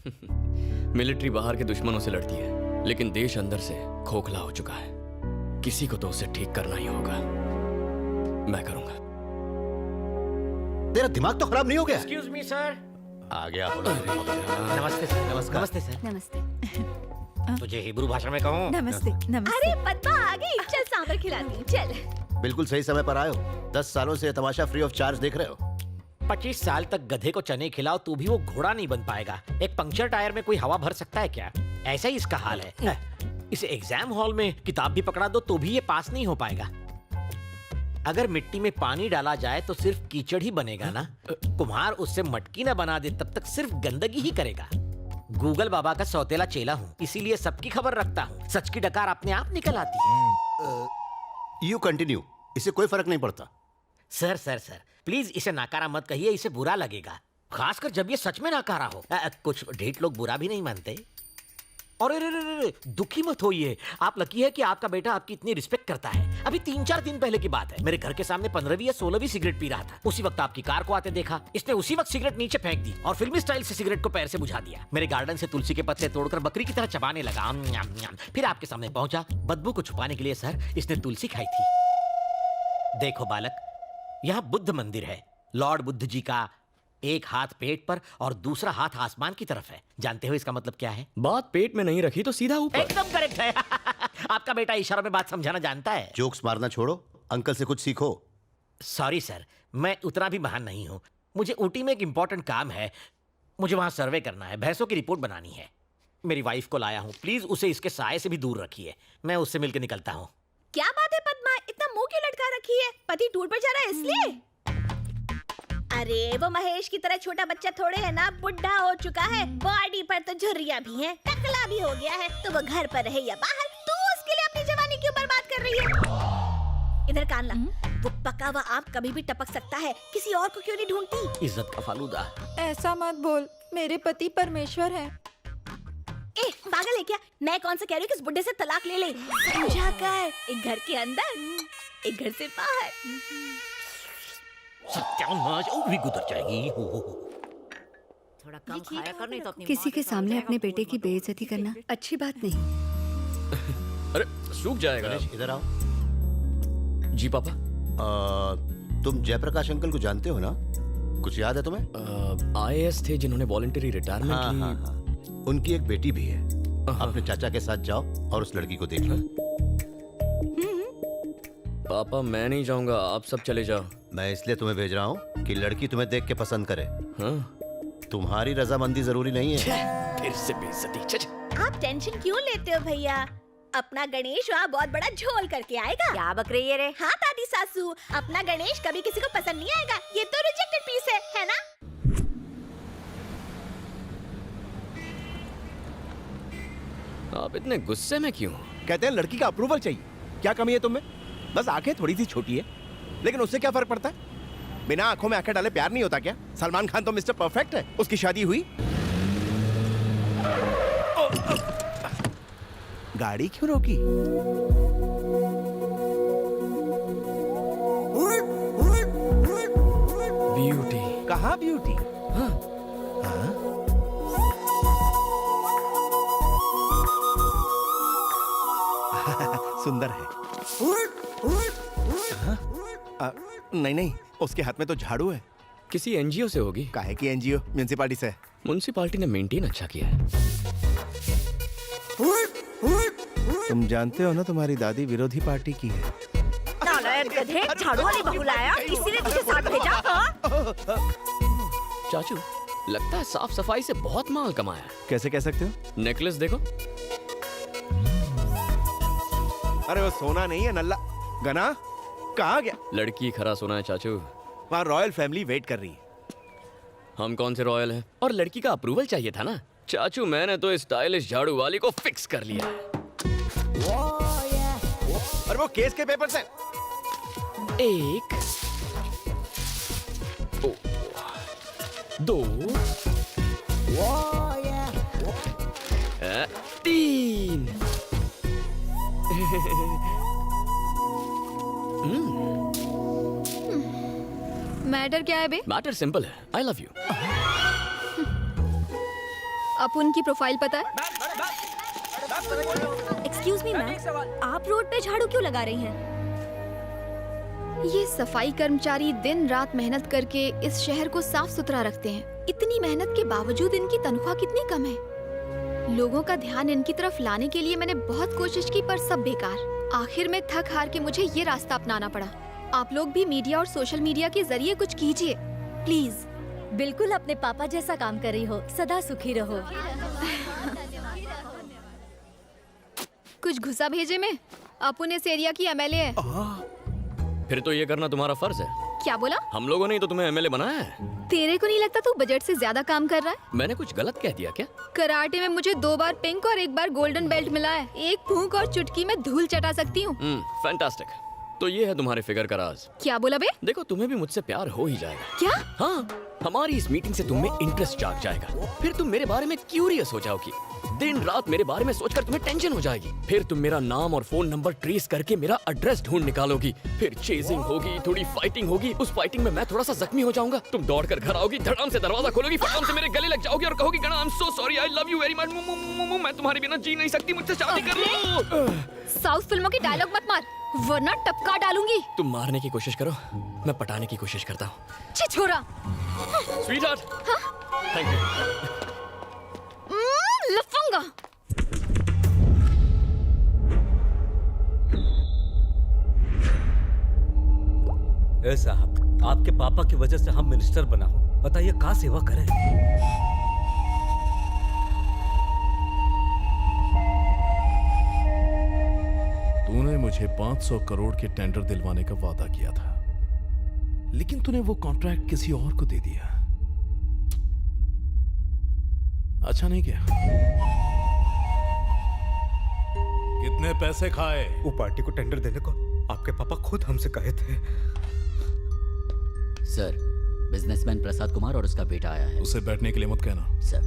Military बाहर के दुश्मनों से लड़ती है, लेकिन देश अंदर से खोखला हो चुका है। किसी को तो उसे ठीक करना ही होगा। मैं करूंगा। तेरा दिमाग तो खराब नहीं हो गया? Excuse me sir. आ गया बोलो। नमस्ते सर। नमस्कार। नमस्ते सर। नमस्ते। तुझे हिब्रू भाषा में कहूँ? नमस्ते। नमस्ते। अरे पद्मा आ गई, चल सांभर खिलाती हूँ, चल। बिल्कुल सही समय पर आए हो। 10 सालों से तमाशा फ्री ऑफ चार्ज देख रहे हो। 25 साल तक गधे को चने खिलाओ तो भी वो घोड़ा नहीं बन पाएगा। एक पंक्चर टायर में कोई हवा भर सकता है क्या? ऐसा ही इसका हाल है। इसे एग्जाम हॉल में किताब भी पकड़ा दो तो भी ये पास नहीं हो पाएगा। अगर मिट्टी में पानी डाला जाए तो सिर्फ कीचड़ ही बनेगा ना। कुम्हार उससे मटकी ना बना दे तब तक सिर्फ गंदगी ही करेगा। गूगल बाबा का सौतेला चेला हूँ, इसीलिए सबकी खबर रखता हूँ। सच की डकार अपने आप निकल आती है। यू कंटिन्यू, इससे कोई फर्क नहीं पड़ता। सर सर सर प्लीज इसे नाकारा मत कहिए, इसे बुरा लगेगा, खासकर जब ये सच में नाकारा हो। कुछ ढीठ लोग बुरा भी नहीं मानते। और दुखी मत होइए, आप लकी है कि आपका बेटा आपकी इतनी रिस्पेक्ट करता है। अभी 3-4 दिन पहले की बात है, मेरे घर के सामने 15वीं या 16वीं सिगरेट पी रहा था। उसी वक्त आपकी कार को आते देखा, इसने उसी वक्त सिगरेट नीचे फेंक दी और फिल्मी स्टाइल से सिगरेट को पैर से बुझा दिया। मेरे गार्डन से तुलसी के पत्ते तोड़कर बकरी की तरह चबाने लगा। फिर आपके सामने पहुंचा। बदबू को छुपाने के लिए सर इसने तुलसी खाई थी। देखो बालक, यहाँ बुद्ध मंदिर है। लॉर्ड बुद्ध जी का एक हाथ पेट पर और दूसरा हाथ आसमान की तरफ है। जानते हो इसका मतलब क्या है? बात पेट में नहीं रखी तो सीधा ऊपर। एकदम करेक्ट है। आपका बेटा इशारों में बात समझाना जानता है। जोक्स मारना छोड़ो, अंकल से कुछ सीखो। सॉरी सर, मैं उतना भी महान नहीं हूँ। मुझे ऊटी में एक इंपॉर्टेंट काम है, मुझे वहां सर्वे करना है, भैंसों की रिपोर्ट बनानी है। मेरी वाइफ को लाया हूँ, प्लीज उसे इसके साये से भी दूर रखिए। मैं उससे मिलकर निकलता हूँ। क्या बात है पद्मा, इतना मुंह क्यों लटका रखी है? पति टूर पर जा रहा है इसलिए? अरे वो महेश की तरह छोटा बच्चा थोड़े है ना, बुढ़ा हो चुका है, बॉडी पर तो झुर्रियां भी हैं, टकला भी हो गया है। तो वो घर पर रहे या बाहर, तू उसके लिए अपनी जवानी क्यों बर्बाद कर रही है? इधर कान ला, वो पका हुआ आम कभी भी टपक सकता है, किसी और को क्यों नहीं ढूंढती? इज्जत का फालूदा। ऐसा मत बोल, मेरे पति परमेश्वर है। ए पागल है क्या? मैं कौन सा कह रही हूँ कि इस बुड्ढे से तलाक ले ले। समझा कर, एक घर के अंदर एक घर से बाहर। सत्यानाश, वो भी गुजर जाएगी। थोड़ा कम खाया कर, नहीं तो अपनी किसी के सामने अपने बेटे की बेइज्जती करना अच्छी बात नहीं। अरे सूख जाएगा। गणेश इधर आओ। जी पापा। तुम जयप्रकाश अंकल को जानते हो ना? कुछ याद है तुम्हें? IAS थे जिन्होंने वॉलंटरी रिटायरमेंट हाँ, ली। हाँ। उनकी एक बेटी भी है। अपने चाचा के साथ जाओ और उस लड़की को देख लो। पापा मैं नहीं जाऊंगा, आप सब चले जाओ। मैं इसलिए तुम्हें भेज रहा हूँ कि लड़की तुम्हें देख के पसंद करे। हाँ? तुम्हारी रजामंदी जरूरी नहीं है। फिर से बेइज्जती। आप टेंशन क्यों लेते हो भैया? अपना गणेश वहाँ बहुत बड़ा झोल करके आएगा। क्या बक रही है रे? हाँ दादी सासू, अपना गणेश कभी किसी को पसंद नहीं आएगा। ये तो रिजेक्टेड पीस है ना? आप इतने गुस्से में क्यों? कहते हैं लड़की का अप्रूवल चाहिए। क्या कमी है तुम्हें? बस आंखें थोड़ी सी छोटी है, लेकिन उससे क्या फर्क पड़ता है? बिना आंखों में आंखें डाले प्यार नहीं होता क्या? सलमान खान तो मिस्टर परफेक्ट है। उसकी शादी हुई, गाड़ी क्यों रोकी? ब्यूटी। कहाँ ब्यूटी? हाँ? सुंदर है। नहीं नहीं, उसके हाथ में तो झाड़ू है। किसी NGO से होगी। काहे की NGO? म्युनिसिपालिटी से। म्युनिसिपालिटी ने मेंटेन अच्छा किया है। तुम जानते हो ना, तुम्हारी दादी विरोधी पार्टी की है। नालायक गधे, झाड़ू वाली बहू लाया, इसीलिए तुझे साथ भेजा। चाचू लगता है साफ सफाई से बहुत माल कमाया है। कैसे कह सकते हो? नेकलेस देखो। अरे वो सोना नहीं है, नल्ला। गना कहाँ गया? लड़की खरा सोना है चाचू। वहाँ रॉयल फैमिली वेट कर रही है। हम कौन से रॉयल हैं? और लड़की का अप्रूवल चाहिए था ना चाचू। मैंने तो इस स्टाइलिश झाड़ू वाली को फिक्स कर लिया है। और वो केस के पेपर्स हैं। एक, दो, तीन। मैटर क्या है बे? मैटर सिंपल है, आई लव यू। अपुन की प्रोफाइल पता है? एक्सक्यूज मी मैम, आप रोड पे झाड़ू क्यों लगा रही हैं? ये सफाई कर्मचारी दिन रात मेहनत करके इस शहर को साफ सुथरा रखते हैं। इतनी मेहनत के बावजूद इनकी तनख्वाह कितनी कम है। लोगों का ध्यान इनकी तरफ लाने के लिए मैंने बहुत कोशिश की, पर सब बेकार। आखिर में थक हार के मुझे ये रास्ता अपनाना पड़ा। आप लोग भी मीडिया और सोशल मीडिया के जरिए कुछ कीजिए प्लीज। बिल्कुल अपने पापा जैसा काम कर रही हो, सदा सुखी रहो। कुछ घुसा भेजे में। अपुन इस एरिया की एमएलए है। फिर तो ये करना तुम्हारा फर्ज है। क्या बोला? हम लोगों ने ही तो तुम्हें एमएलए बनाया है। तेरे को नहीं लगता तू बजट से ज्यादा काम कर रहा है? मैंने कुछ गलत कह दिया क्या? कराटे में मुझे 2 बार पिंक और 1 बार गोल्डन बेल्ट मिला है। एक फूंक और चुटकी में धूल चटा सकती हूँ। फैंटास्टिक। तो ये है तुम्हारे फिगर का राज। क्या बोला बे? देखो तुम्हें भी मुझसे प्यार हो ही जाएगा। क्या? हाँ, हमारी इस मीटिंग से तुम में इंटरेस्ट जाग जाएगा। फिर तुम मेरे बारे में क्यूरियस हो जाओगी। दिन रात मेरे बारे में सोचकर तुम्हें टेंशन हो जाएगी। फिर तुम मेरा नाम और फोन नंबर ट्रेस करके मेरा एड्रेस ढूंढ निकालोगी। फिर चेजिंग होगी, थोड़ी फाइटिंग होगी। उस फाइटिंग में मैं थोड़ा सा जख्मी हो जाऊंगा। तुम दौड़कर घर आओगी, धड़ाम से दरवाजा खोलोगी, फटाम से मेरे गले लग जाओगी और कहोगी गणा I am so sorry, I love you very much, मैं तुम्हारे बिना जी नहीं सकती, मुझसे शादी कर लो। साउथ फिल्मों की डायलॉग मत मार, वरना टपका डालूंगी। तुम मारने की कोशिश करो, मैं पटाने की कोशिश करता हूँ। छी छोरा। Sweetheart, thank you. लफंगा। ए साहब, आपके पापा की वजह से हम मिनिस्टर बना हो, बताइए कहाँ सेवा करें। तूने मुझे 500 करोड़ के टेंडर दिलवाने का वादा किया था, लेकिन तूने वो कॉन्ट्रैक्ट किसी और को दे दिया। अच्छा नहीं किया। कितने पैसे खाए? वो पार्टी को टेंडर देने को आपके पापा खुद हमसे कहे थे। सर, बिजनेसमैन प्रसाद कुमार और उसका बेटा आया है। उसे बैठने के लिए मत कहना। सर।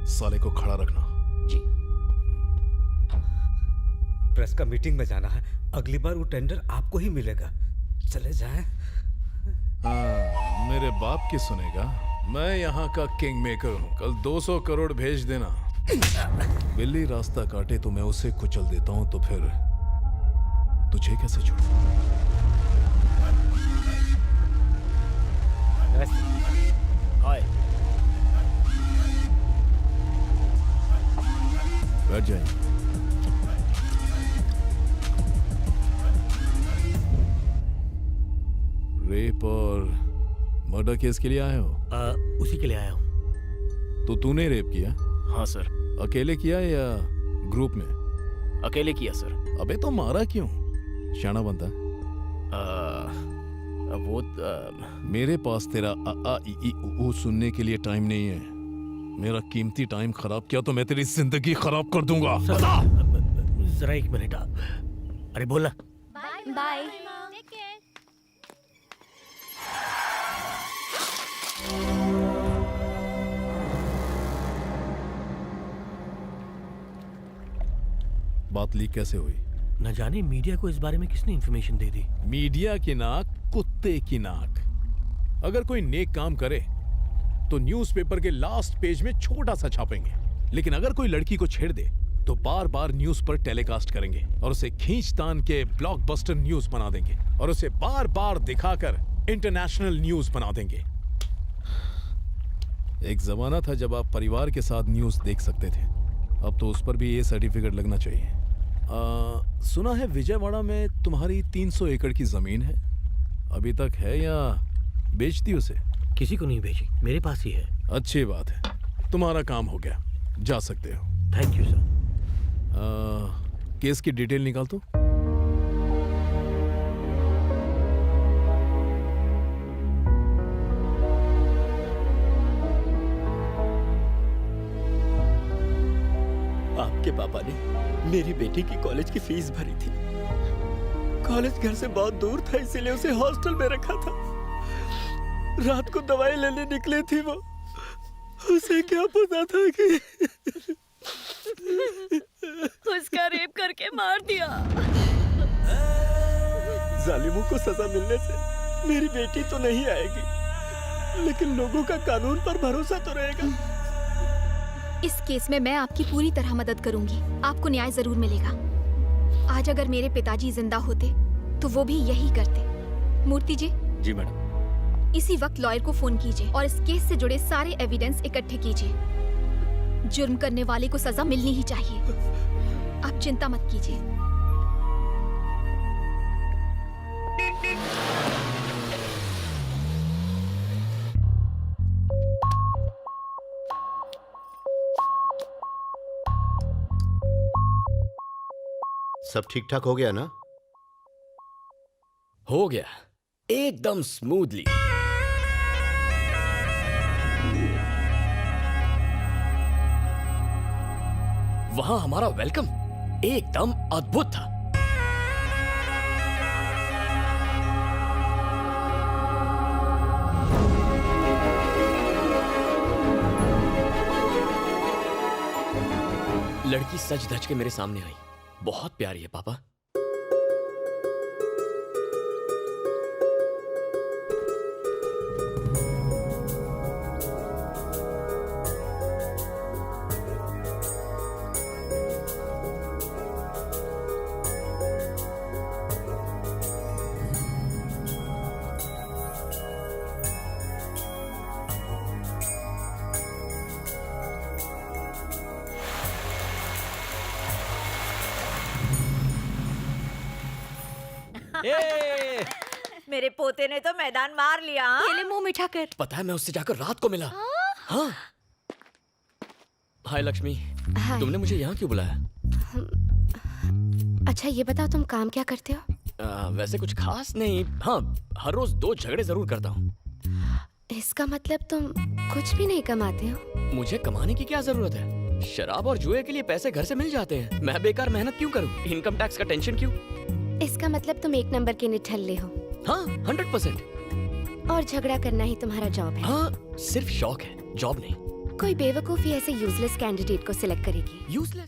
साले को खड़ा रखना। जी। प्रेस का मीटिंग में जाना है, अगली बार वो टेंडर आपको ही मिलेगा। चले जाएं। हाँ, मेरे बाप की सुनेगा। मैं यहाँ का किंग मेकर हूँ। कल 200 करोड़ भेज देना। बिल्ली रास्ता काटे तो मैं उसे कुचल देता हूँ, तो फिर तुझे कैसे छोड़ूं? हाय। बैठ जाइए। रेप और मर्डर केस के लिए आए हो? उसी के लिए आया हूँ। तो तूने रेप किया? हाँ सर। अकेले किया या ग्रुप में? अकेले किया सर। अबे तो मारा क्यों? शाना बनता। वो मेरे पास तेरा आ आ ई ई ऊ सुनने के लिए टाइम नहीं है। मेरा कीमती टाइम खराब किया तो मैं तेरी जिंदगी खराब कर दूंगा। जरा एक मिनट। अरे बोला। बाय। बात लीक कैसे हुई? न जाने मीडिया को इस बारे में किसने इंफॉर्मेशन दे दी। मीडिया की नाक कुत्ते की नाक। अगर कोई नेक काम करे तो न्यूज़पेपर के लास्ट पेज में छोटा सा छापेंगे, लेकिन अगर कोई लड़की को छेड़ दे तो बार बार न्यूज पर टेलीकास्ट करेंगे और उसे खींचतान के ब्लॉकबस्टर न्यूज बना देंगे और उसे बार बार दिखाकर इंटरनेशनल न्यूज बना देंगे। एक जमाना था जब आप परिवार के साथ न्यूज देख सकते थे, अब तो उस पर भी ये सर्टिफिकेट लगना चाहिए। सुना है विजयवाड़ा में तुम्हारी 300 एकड़ की जमीन है, अभी तक है या बेच दी उसे? किसी को नहीं भेजी, मेरे पास ही है। अच्छी बात है, तुम्हारा काम हो गया, जा सकते हो। Thank you sir. केस की डिटेल निकाल तो। आपके पापा ने मेरी बेटी की कॉलेज की फीस भरी थी। कॉलेज घर से बहुत दूर था, इसीलिए उसे हॉस्टल में रखा था। रात को दवाई लेने निकले थी वो, उसे क्या पता था कि उसका रेप करके मार दिया। जालिमों को सजा मिलने से मेरी बेटी तो नहीं आएगी, लेकिन लोगों का कानून पर भरोसा तो रहेगा। इस केस में मैं आपकी पूरी तरह मदद करूंगी। आपको न्याय जरूर मिलेगा। आज अगर मेरे पिताजी जिंदा होते तो वो भी यही करते। मूर्ति जी। जी मैडम। इसी वक्त लॉयर को फोन कीजिए और इस केस से जुड़े सारे एविडेंस इकट्ठे कीजिए। जुर्म करने वाले को सजा मिलनी ही चाहिए। आप चिंता मत कीजिए। सब ठीक ठाक हो गया ना? हो गया एकदम स्मूथली। वहां हमारा वेलकम एकदम अद्भुत था। लड़की सज धज के मेरे सामने आई। बहुत प्यारी है पापा। मेरे पोते ने तो मैदान मार लिया। पहले मुंह मिठा कर। पता है मैं उससे जाकर रात को मिला। हाँ। हाय लक्ष्मी। हाय। तुमने मुझे यहाँ क्यों बुलाया? अच्छा ये बताओ तुम काम क्या करते हो? वैसे कुछ खास नहीं। हाँ, हर रोज 2 झगड़े जरूर करता हूँ। इसका मतलब तुम कुछ भी नहीं कमाते हो? मुझे कमाने की क्या जरूरत है? शराब और जुए के लिए पैसे घर से मिल जाते हैं। मैं बेकार मेहनत क्यों करूँ? इनकम टैक्स का टेंशन क्यों? इसका मतलब तुम 1 नंबर के निठल्ले हो। हाँ 100%। और झगड़ा करना ही तुम्हारा जॉब है? हाँ सिर्फ शौक है, जॉब नहीं। कोई बेवकूफी ऐसे यूजलेस कैंडिडेट को सिलेक्ट करेगी। यूजलेस?